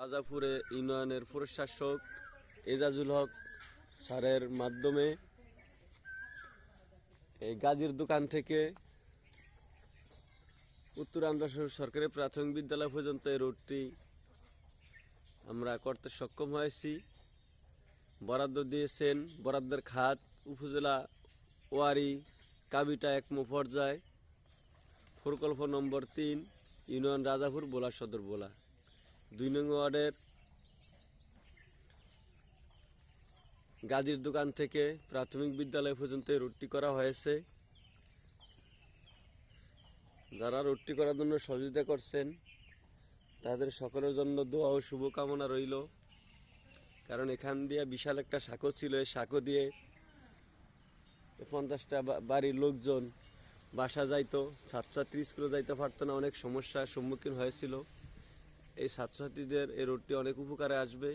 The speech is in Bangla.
রাজাপুরে ইউনিয়নের প্রশাসক এজাজুল হক স্যারের মাধ্যমে এই গাজীর দোকান থেকে উত্তর আমদাসর সরকারি প্রাথমিক বিদ্যালয় পর্যন্ত এই রোডটি আমরা করতে সক্ষম হয়েছি। বরাদ্দ দিয়েছেন বরাদ্দের খাত উপজেলা ওয়ারি কাবিটা একমো পর্যায় প্রকল্প নম্বর 3 ইউনিয়ন রাজাপুর বোলা সদর বোলা 2 নং ওয়ার্ডের গাজীর দোকান থেকে প্রাথমিক বিদ্যালয় পর্যন্ত এই রোডটি করা হয়েছে। যারা রোডটি করার জন্য সহযোগিতা করছেন তাদের সকলের জন্য দোয়া ও শুভকামনা রইল। কারণ এখান দিয়ে বিশাল একটা সাঁকো ছিল, এই সাঁকো দিয়ে 50টা বাড়ির লোকজন বাসা যাইতো, ছাত্রছাত্রী স্কুলে যাইতে পারতো না, অনেক সমস্যার সম্মুখীন হয়েছিল। এই ছাত্রছাত্রীদের এই রোডটি অনেক উপকারে আসবে।